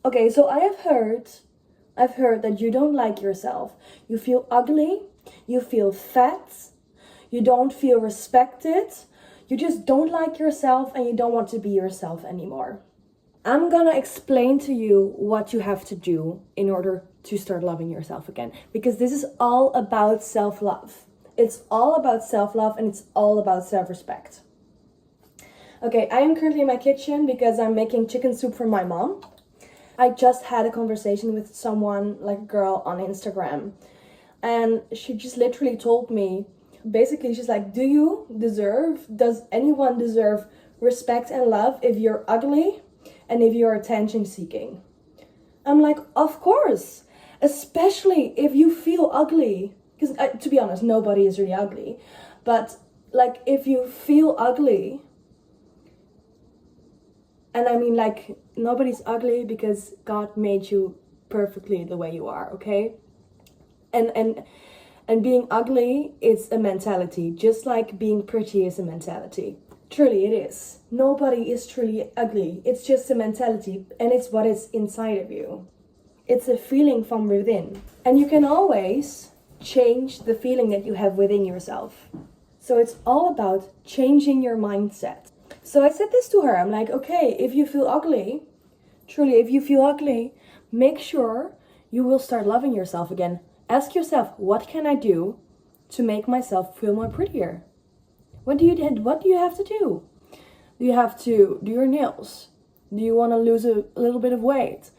Okay, so I've heard that you don't like yourself. You feel ugly, you feel fat, you don't feel respected, you just don't like yourself and you don't want to be yourself anymore. I'm gonna explain to you what you have to do in order to start loving yourself again, because this is all about self-love. It's all about self-love and it's all about self-respect. Okay, I am currently in my kitchen because I'm making chicken soup for my mom. I just had a conversation with someone, like a girl on Instagram, and she just literally told me, basically she's like, does anyone deserve respect and love if you're ugly and if you're attention seeking? I'm like, of course, especially if you feel ugly, because to be honest, nobody is really ugly, but like if you feel ugly, and I mean, like, nobody's ugly because God made you perfectly the way you are, okay? And being ugly is a mentality, just like being pretty is a mentality. Truly, it is. Nobody is truly ugly. It's just a mentality, and it's what is inside of you. It's a feeling from within. And you can always change the feeling that you have within yourself. So it's all about changing your mindset. So I said this to her. I'm like, okay, if you feel ugly, truly, if you feel ugly, make sure you will start loving yourself again. Ask yourself, what can I do to make myself feel more prettier? What do you have to do? Do you have to do your nails? Do you want to lose a little bit of weight?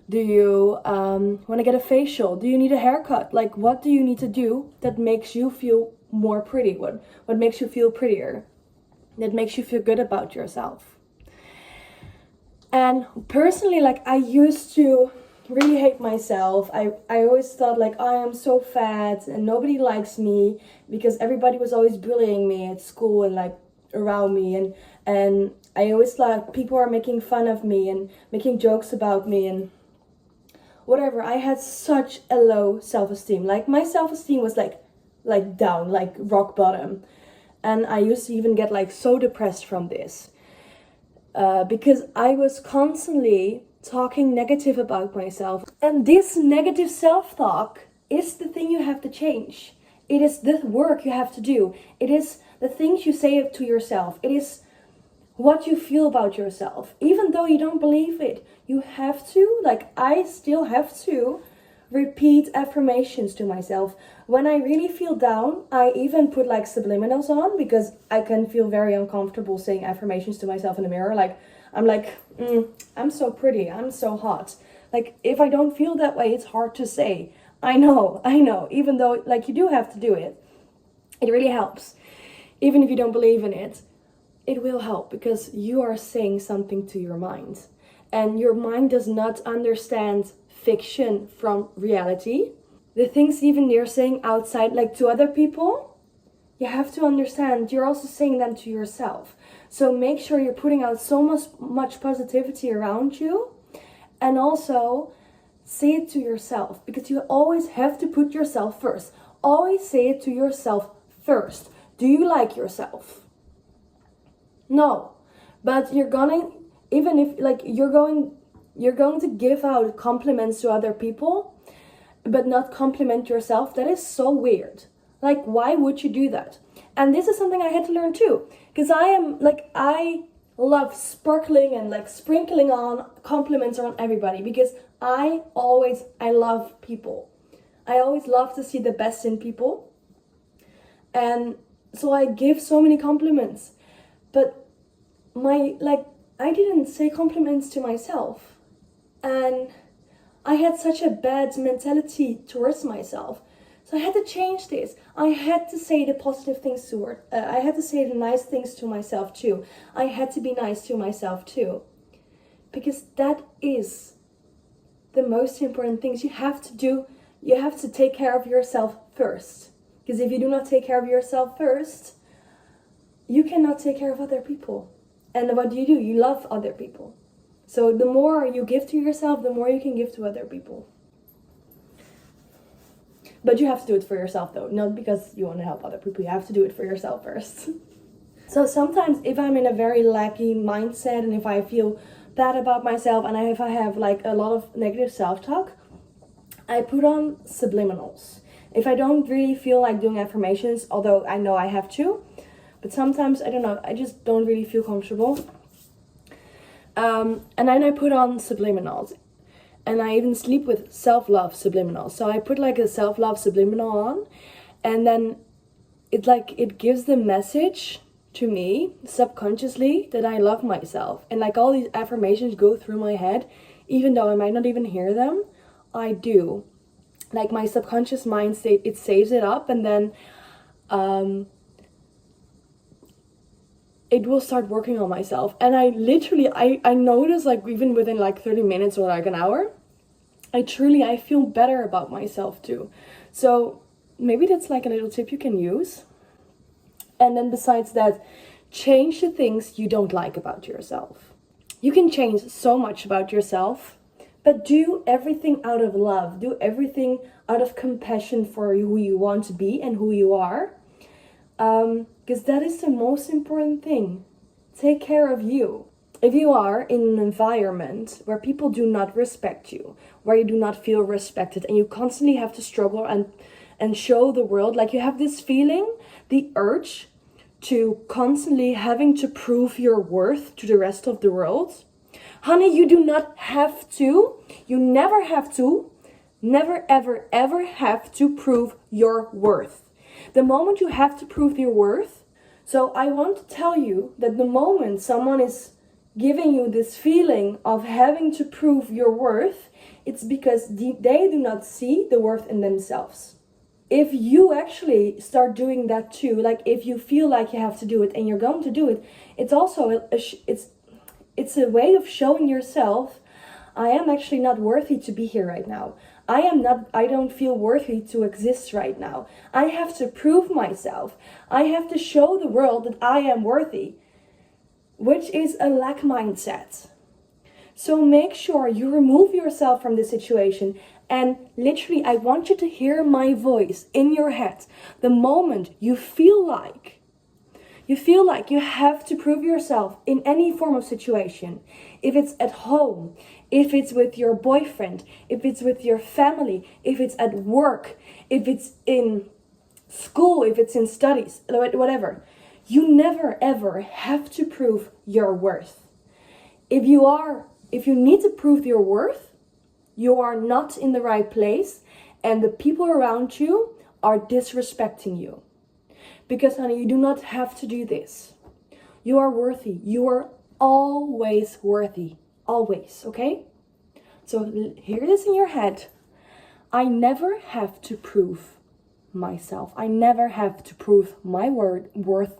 Do you want to get a facial? Do you need a haircut? Like, what do you need to do that makes you feel more pretty? What makes you feel prettier? That makes you feel good about yourself. And personally, like, I used to really hate myself. I always thought like, I am so fat and nobody likes me because everybody was always bullying me at school and like around me, and I always thought people are making fun of me and making jokes about me and whatever. I had such a low self-esteem. Like, my self-esteem was like down, like rock bottom. And I used to even get like so depressed from this because I was constantly talking negative about myself. And this negative self-talk is the thing you have to change. It is the work you have to do. It is the things you say to yourself. It is what you feel about yourself. Even though you don't believe it, you have to, like, I still have to repeat affirmations to myself. When I really feel down, I even put like subliminals on because I can feel very uncomfortable saying affirmations to myself in the mirror. Like, I'm like, I'm so pretty, I'm so hot. Like, if I don't feel that way, it's hard to say. I know, even though like you do have to do it. It really helps. Even if you don't believe in it, it will help because you are saying something to your mind. And your mind does not understand fiction from reality. The things even you're saying outside, like to other people, you have to understand you're also saying them to yourself. So make sure you're putting out so much positivity around you, and also say it to yourself, because you always have to put yourself first. Always say it to yourself first. Do you like yourself? No, but you're gonna, even if like you're going to give out compliments to other people, but not compliment yourself. That is so weird. Like, why would you do that? And this is something I had to learn too, because I love sparkling and like sprinkling on compliments on everybody, because I love people. I always love to see the best in people, and so I give so many compliments. But I didn't say compliments to myself, and I had such a bad mentality towards myself. So I had to change this. I had to say the positive things I had to say the nice things to myself too. I had to be nice to myself too. Because that is the most important things you have to do. You have to take care of yourself first. Because if you do not take care of yourself first, you cannot take care of other people. And what do? You love other people. So the more you give to yourself, the more you can give to other people. But you have to do it for yourself though, not because you want to help other people. You have to do it for yourself first. So sometimes if I'm in a very lacky mindset and if I feel bad about myself and if I have like a lot of negative self-talk, I put on subliminals. If I don't really feel like doing affirmations, although I know I have to, but sometimes, I don't know, I just don't really feel comfortable. And then I put on subliminals. And I even sleep with self-love subliminals. So I put like a self-love subliminal on, and then it gives the message to me subconsciously that I love myself. And like all these affirmations go through my head, even though I might not even hear them, I do. Like my subconscious mind state, it saves it up, and then it will start working on myself. And I notice, like, even within like 30 minutes or like an hour, I feel better about myself too. So maybe that's like a little tip you can use. And then besides that, change the things you don't like about yourself. You can change so much about yourself, but do everything out of love. Do everything out of compassion for who you want to be and who you are. Because that is the most important thing. Take care of you. If you are in an environment where people do not respect you, where you do not feel respected, and you constantly have to struggle and show the world, like you have this feeling, the urge to constantly having to prove your worth to the rest of the world, honey, you do not have to. You never have to. Never, ever, ever have to prove your worth. The moment you have to prove your worth, so I want to tell you that the moment someone is giving you this feeling of having to prove your worth, it's because they do not see the worth in themselves. If you actually start doing that too, like if you feel like you have to do it and you're going to do it, it's also it's a way of showing yourself, I am actually not worthy to be here right now. I don't feel worthy to exist right now. I have to prove myself. I have to show the world that I am worthy, which is a lack mindset. So make sure you remove yourself from this situation, and literally I want you to hear my voice in your head the moment you feel like you have to prove yourself in any form of situation. If it's at home, if it's with your boyfriend, if it's with your family, if it's at work, if it's in school, if it's in studies, whatever. You never ever have to prove your worth. If you need to prove your worth, you are not in the right place, and the people around you are disrespecting you. Because, honey, you do not have to do this. You are worthy. You are always worthy. Always, okay? So hear this in your head. I never have to prove myself. I never have to prove my worth.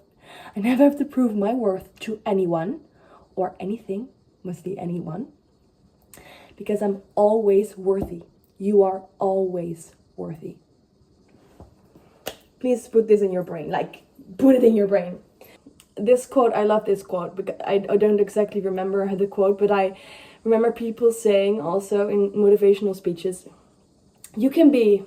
I never have to prove my worth to anyone or anything. Must be anyone. Because I'm always worthy. You are always worthy. Please put this in your brain. Like, put it in your brain. This quote, I love this quote, because I don't exactly remember the quote, but I remember people saying also in motivational speeches, you can be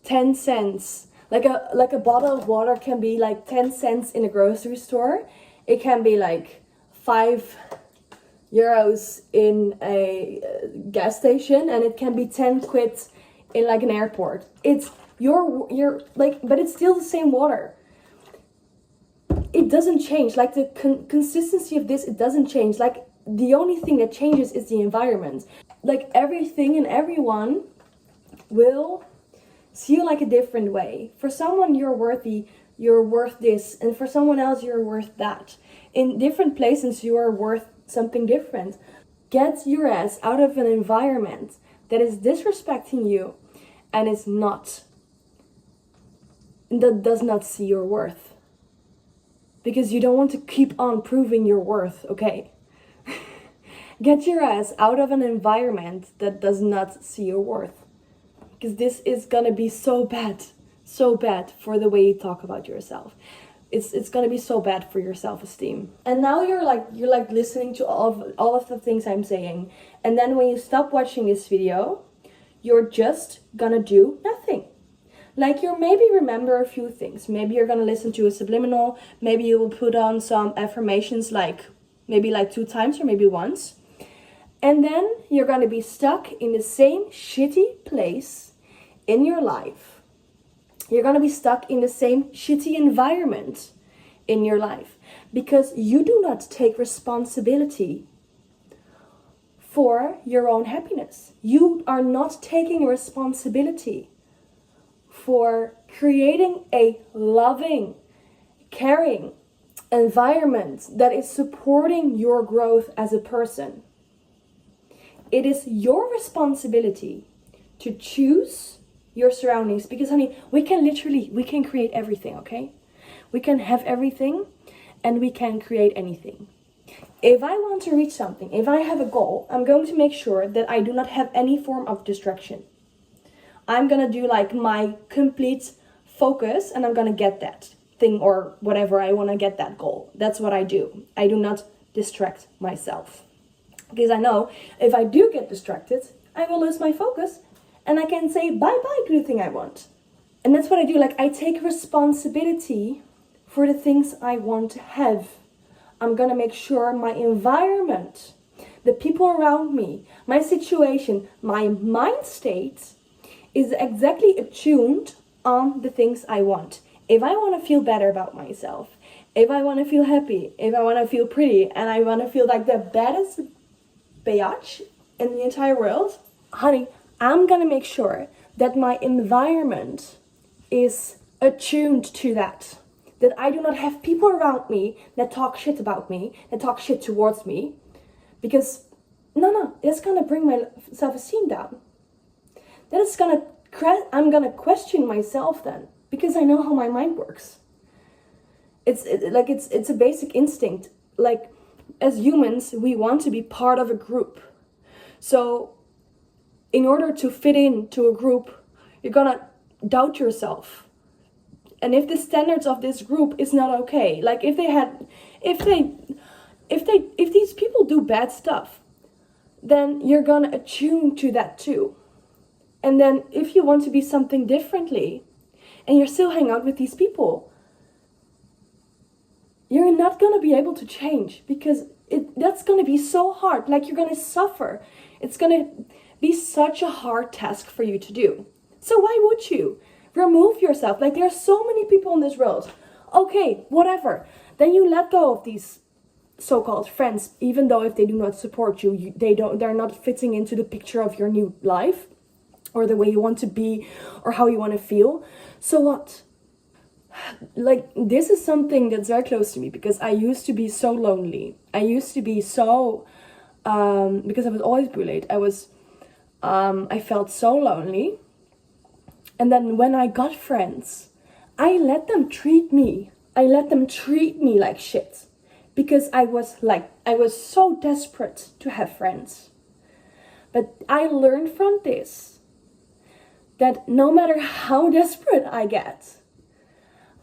10 cents, like a bottle of water can be like 10 cents in a grocery store. It can be like 5 euros in a gas station, and it can be 10 quid in like an airport. It's you're like, but it's still the same water. It doesn't change. Like the consistency of this, it doesn't change. Like the only thing that changes is the environment. Like everything and everyone will see you like a different way. For someone, you're worthy, you're worth this, and for someone else, you're worth that. In different places, you are worth something different. Get your ass out of an environment that is disrespecting you and that does not see your worth. Because you don't want to keep on proving your worth, okay? Get your ass out of an environment that does not see your worth. Because this is gonna be so bad for the way you talk about yourself. It's gonna be so bad for your self-esteem. And now you're like listening to all of the things I'm saying. And then when you stop watching this video, you're just gonna do nothing. Like you maybe remember a few things. Maybe you're gonna listen to a subliminal. Maybe you will put on some affirmations maybe 2 times or maybe once. And then you're going to be stuck in the same shitty place in your life. You're going to be stuck in the same shitty environment in your life because you do not take responsibility for your own happiness. You are not taking responsibility for creating a loving, caring environment that is supporting your growth as a person. It is your responsibility to choose your surroundings, because honey, we can create everything, okay? We can have everything and we can create anything. If I want to reach something, if I have a goal, I'm going to make sure that I do not have any form of distraction. I'm gonna do like my complete focus and I'm gonna get that thing or whatever I want to get, that goal. That's what I do. I do not distract myself, because I know if I do get distracted, I will lose my focus and I can say bye-bye to the thing I want. And that's what I do. Like, I take responsibility for the things I want to have. I'm gonna make sure my environment, the people around me, my situation, my mind state is exactly attuned on the things I want. If I want to feel better about myself, if I want to feel happy, if I want to feel pretty, and I want to feel like the baddest biatch in the entire world, honey, I'm gonna make sure that my environment is attuned to that. That I do not have people around me that talk shit about me, that talk shit towards me. Because, no, it's gonna bring my self-esteem down. I'm gonna question myself then. Because I know how my mind works. It's a basic instinct. Like, as humans, we want to be part of a group. So, in order to fit into a group, you're gonna doubt yourself. And if the standards of this group is not okay, like if these people do bad stuff, then you're gonna attune to that too. And then if you want to be something differently, and you're still hanging out with these people, you're not gonna be able to change, because that's gonna be so hard. Like, you're gonna suffer. It's gonna be such a hard task for you to do. So why would you remove yourself? Like, there are so many people in this world. Okay, whatever. Then you let go of these so-called friends, even though if they do not support you, they're not fitting into the picture of your new life or the way you want to be or how you want to feel. So what? Like, this is something that's very close to me, because I used to be so lonely. I used to be so because I was always bullied. I felt so lonely. And then when I got friends, I let them treat me like shit. Because I was so desperate to have friends. But I learned from this that no matter how desperate I get,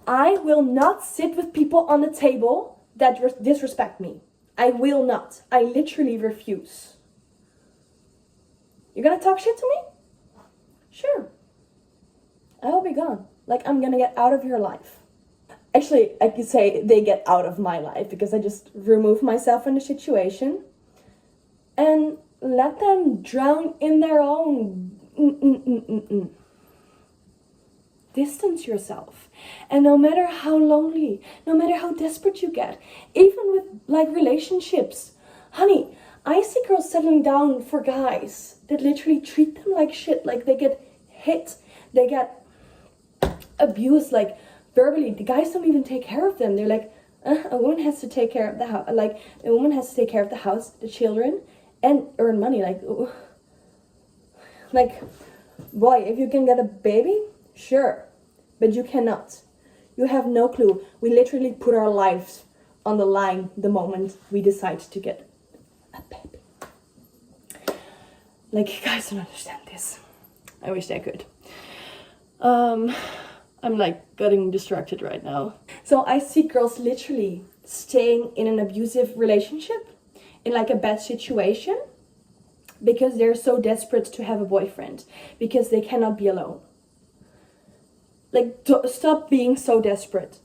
I will not sit with people on the table that disrespect me. I will not. I literally refuse. You're gonna talk shit to me? Sure. I will be gone. Like, I'm gonna get out of your life. Actually, I could say they get out of my life, because I just remove myself from the situation and let them drown in their own Distance yourself. And no matter how lonely, no matter how desperate you get, even with like relationships, honey, I see girls settling down for guys that literally treat them like shit. Like, they get hit, they get abused, like verbally. The guys don't even take care of them. They're like, a woman has to take care of the house. Like, a woman has to take care of the house, the children, and earn money. Like, boy, if you can get a baby, sure, but you cannot. You have no clue. We literally put our lives on the line the moment we decide to get a baby. Like, you guys don't understand this. I wish I could. I'm like getting distracted right now. So I see girls literally staying in an abusive relationship, in like a bad situation, because they're so desperate to have a boyfriend, because they cannot be alone. Like, stop being so desperate.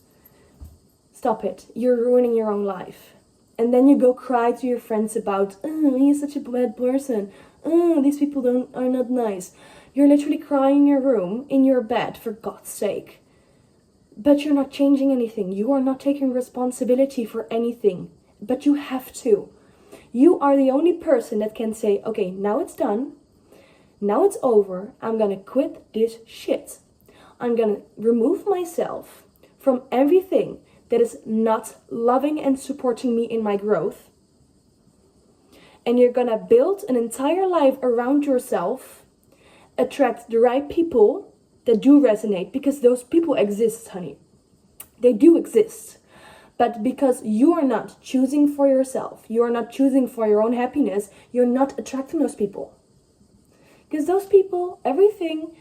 Stop it. You're ruining your own life. And then you go cry to your friends about, oh, he's such a bad person. Oh, these people are not nice. You're literally crying in your room, in your bed, for God's sake. But you're not changing anything. You are not taking responsibility for anything. But you have to. You are the only person that can say, okay, now it's done. Now it's over. I'm gonna quit this shit. I'm gonna remove myself from everything that is not loving and supporting me in my growth. And you're gonna build an entire life around yourself, attract the right people that do resonate, because those people exist, honey. They do exist. But because you are not choosing for yourself, you are not choosing for your own happiness, you're not attracting those people. Because those people, everything,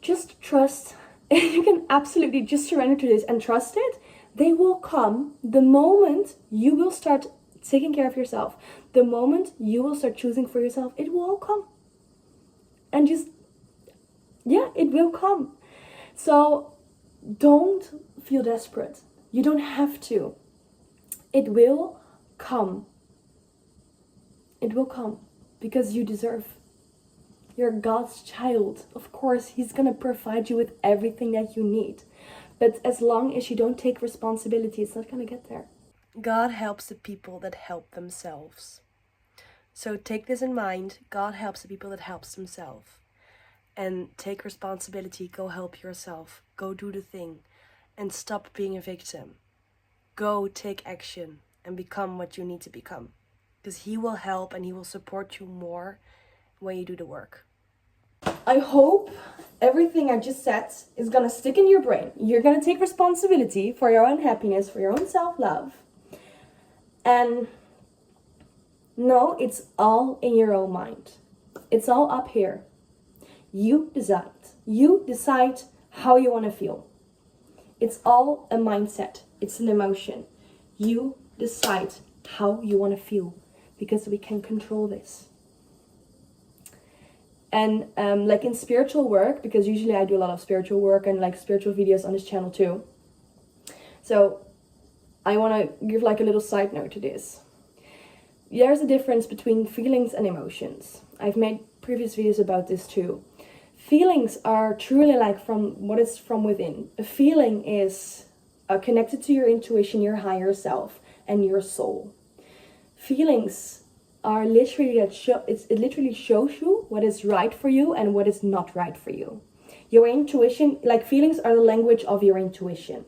just trust. You can absolutely just surrender to this and trust it. They will come the moment you will start taking care of yourself. The moment you will start choosing for yourself, it will all come. And just, yeah, it will come. So don't feel desperate. You don't have to. It will come. It will come because you deserve. You're God's child. Of course, He's going to provide you with everything that you need. But as long as you don't take responsibility, it's not going to get there. God helps the people that help themselves. So take this in mind. God helps the people that helps themselves. And take responsibility. Go help yourself. Go do the thing. And stop being a victim. Go take action and become what you need to become. Because He will help and He will support you more when you do the work. I hope everything I just said is gonna stick in your brain. You're gonna take responsibility for your own happiness, for your own self-love. And no, it's all in your own mind. It's all up here. You decide. You decide how you want to feel. It's all a mindset. It's an emotion. You decide how you want to feel, because we can control this. And like in spiritual work, because usually I do a lot of spiritual work and like spiritual videos on this channel too. So I want to give like a little side note to this. There's a difference between feelings and emotions. I've made previous videos about this too. Feelings are truly like from what is from within. A feeling is connected to your intuition, your higher self, and your soul. Feelings are literally it literally shows you what is right for you and what is not right for you. Your intuition, like feelings are the language of your intuition.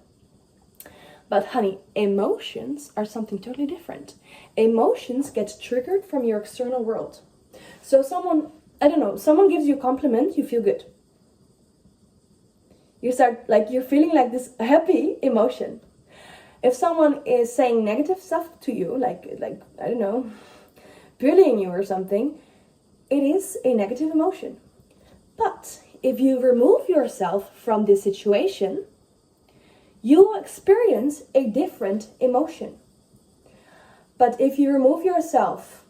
But honey, emotions are something totally different. Emotions get triggered from your external world. So someone gives you a compliment, you feel good. You're feeling like this happy emotion. If someone is saying negative stuff to you, like I don't know, bullying you or something, it is a negative emotion. But if you remove yourself from this situation, you will experience a different emotion. But if you remove yourself,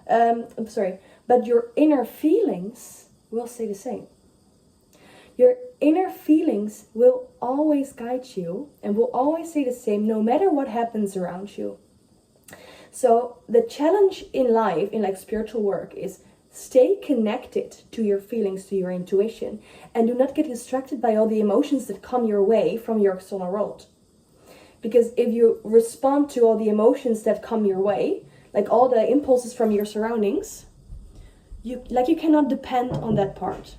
but your inner feelings will stay the same. Your inner feelings will always guide you and will always stay the same no matter what happens around you. So the challenge in life, in like spiritual work, is stay connected to your feelings, to your intuition, and do not get distracted by all the emotions that come your way from your external world. Because if you respond to all the emotions that come your way, like all the impulses from your surroundings, you cannot depend on that part.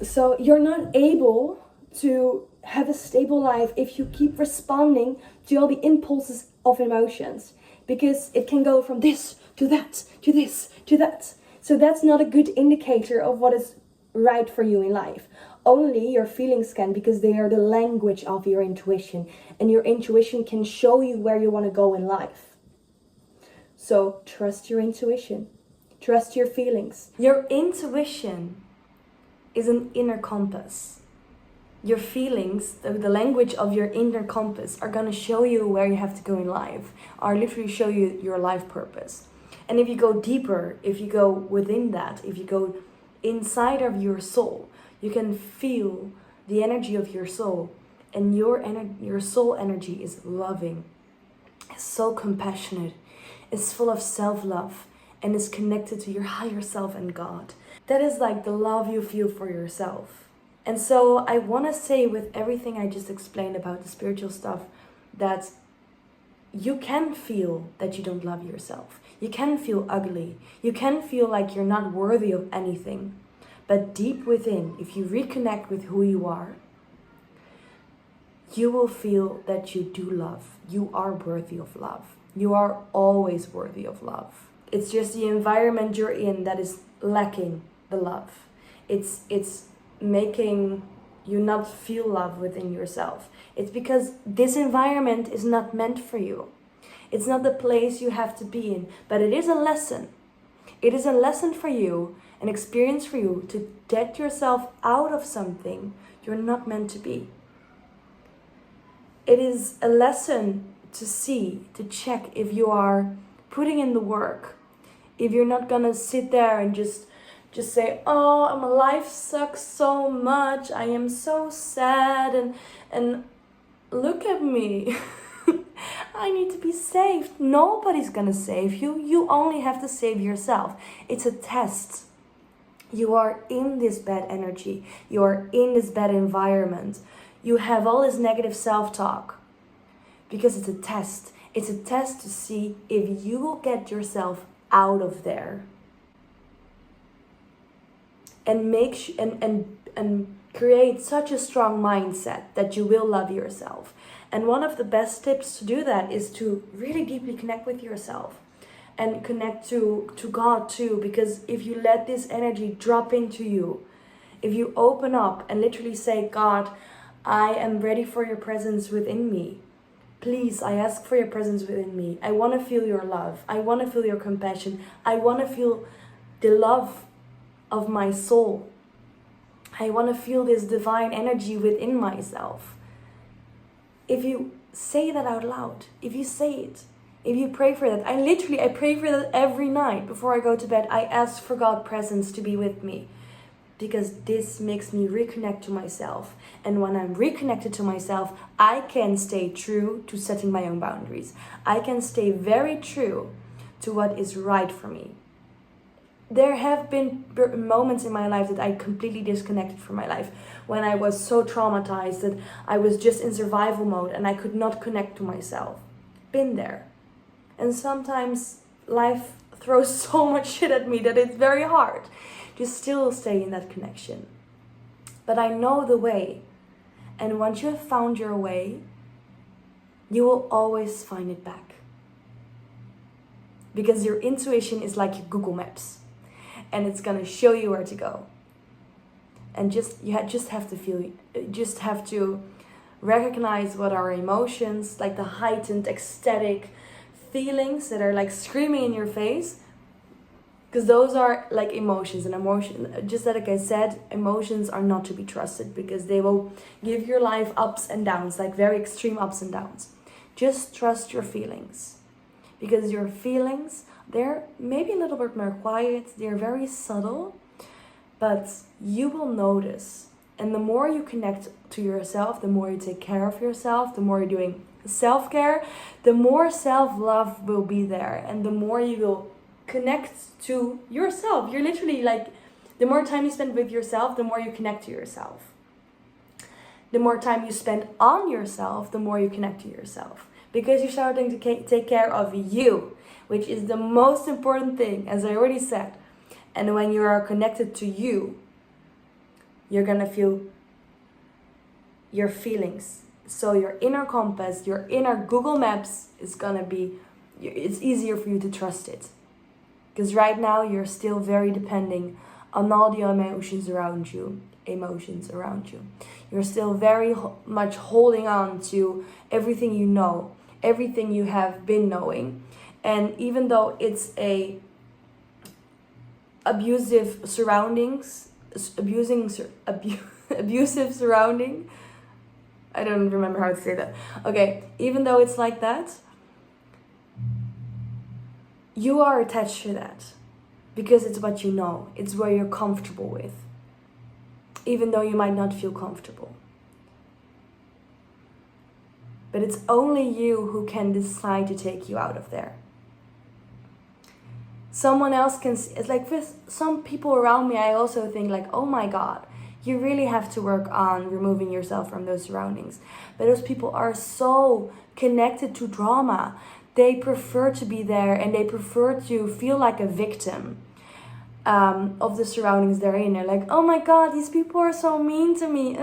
So you're not able to have a stable life if you keep responding to all the impulses of emotions, because it can go from this to that, to this, to that. So that's not a good indicator of what is right for you in life. Only your feelings can, because they are the language of your intuition, and your intuition can show you where you want to go in life. So trust your intuition. Trust your feelings. Your intuition is an inner compass. Your feelings, the language of your inner compass, are going to show you where you have to go in life, or literally show you your life purpose. And if you go deeper, if you go within that, if you go inside of your soul, you can feel the energy of your soul. And your soul energy is loving. is so compassionate, is full of self-love, and is connected to your higher self and God. That is like the love you feel for yourself. And so I want to say, with everything I just explained about the spiritual stuff, that you can feel that you don't love yourself. You can feel ugly. You can feel like you're not worthy of anything. But deep within, if you reconnect with who you are, you will feel that you do love. You are worthy of love. You are always worthy of love. It's just the environment you're in that is lacking the love. It's making you not feel love within yourself. It's because this environment is not meant for you. It's not the place you have to be in, but it is a lesson. It is a lesson for you, an experience for you to get yourself out of something you're not meant to be. It is a lesson to see, to check if you are putting in the work. If you're not gonna sit there and just say, oh, my life sucks so much, I am so sad, and look at me. I need to be saved. Nobody's gonna save you. You only have to save yourself. It's a test. You are in this bad energy. You are in this bad environment. You have all this negative self-talk because it's a test. It's a test to see if you will get yourself out of there and and create such a strong mindset that you will love yourself. And one of the best tips to do that is to really deeply connect with yourself and connect to God too, because if you let this energy drop into you, if you open up and literally say, God, I am ready for your presence within me. Please, I ask for your presence within me. I want to feel your love. I want to feel your compassion. I want to feel the love of my soul. I want to feel this divine energy within myself. If you say that out loud, if you say it, if you pray for that, I pray for that every night before I go to bed. I ask for God's presence to be with me, because this makes me reconnect to myself. And when I'm reconnected to myself, I can stay true to setting my own boundaries. I can stay very true to what is right for me. There have been moments in my life that I completely disconnected from my life, when I was so traumatized that I was just in survival mode and I could not connect to myself. Been there. And sometimes life throws so much shit at me that it's very hard to still stay in that connection. But I know the way. And once you have found your way, you will always find it back. Because your intuition is like your Google Maps. And it's gonna show you where to go. And you just have to recognize what our emotions, like the heightened ecstatic feelings that are like screaming in your face, because those are like emotions. And just like I said, emotions are not to be trusted, because they will give your life ups and downs, like very extreme ups and downs. Just trust your feelings, because your feelings, they're maybe a little bit more quiet, they're very subtle, but you will notice. And the more you connect to yourself, the more you take care of yourself, the more you're doing self-care, the more self-love will be there, and the more you will connect to yourself. You're literally like, the more time you spend with yourself, the more you connect to yourself. The more time you spend on yourself, the more you connect to yourself, because you're starting to take care of you, which is the most important thing, as I already said. And when you are connected to you, you're gonna feel your feelings. So your inner compass, your inner Google Maps is gonna be, it's easier for you to trust it. Because right now you're still very depending on all the emotions around you. You're still very much holding on to everything you know, everything you have been knowing. And even though it's a abusive surrounding, I don't remember how to say that. Okay, even though it's like that, you are attached to that, because it's what you know. It's where you're comfortable with, even though you might not feel comfortable. But it's only you who can decide to take you out of there. Someone else can, it's like with some people around me, I also think like, oh my God, you really have to work on removing yourself from those surroundings. But those people are so connected to drama. They prefer to be there and they prefer to feel like a victim of the surroundings they're in. They're like, oh my God, these people are so mean to me.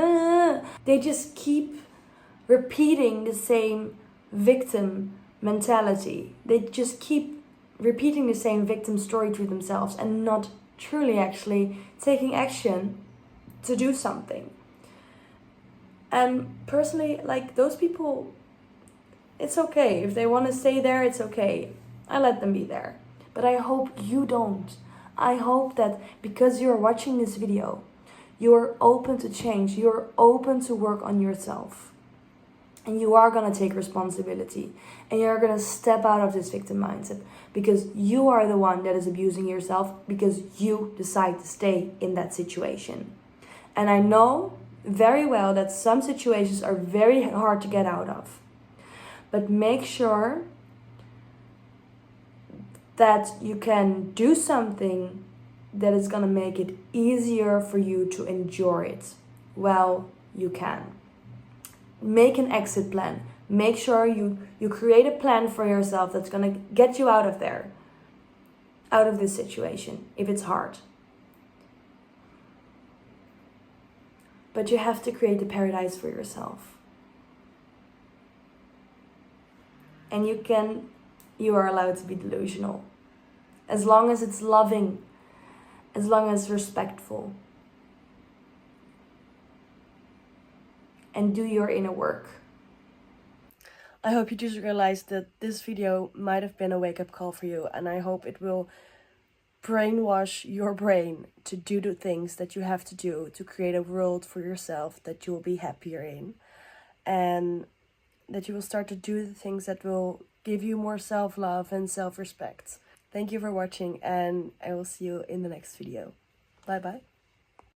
They just keep repeating the same victim mentality. They just keep repeating the same victim story to themselves and not truly actually taking action to do something. And personally, like, those people, it's okay. If they want to stay there, it's okay. I let them be there. But I hope you don't. I hope that because you're watching this video, you're open to change. You're open to work on yourself. And you are going to take responsibility. And you're going to step out of this victim mindset. Because you are the one that is abusing yourself. Because you decide to stay in that situation. And I know very well that some situations are very hard to get out of. But make sure that you can do something that is going to make it easier for you to endure it. Well, you can. Make an exit plan. Make sure you create a plan for yourself that's going to get you out of there. Out of this situation, if it's hard. But you have to create a paradise for yourself. And you are allowed to be delusional. As long as it's loving. As long as it's respectful. And do your inner work. I hope you just realized that this video might have been a wake-up call for you. And I hope it will brainwash your brain to do the things that you have to do to create a world for yourself that you will be happier in. And that you will start to do the things that will give you more self-love and self-respect. Thank you for watching, and I will see you in the next video. Bye bye.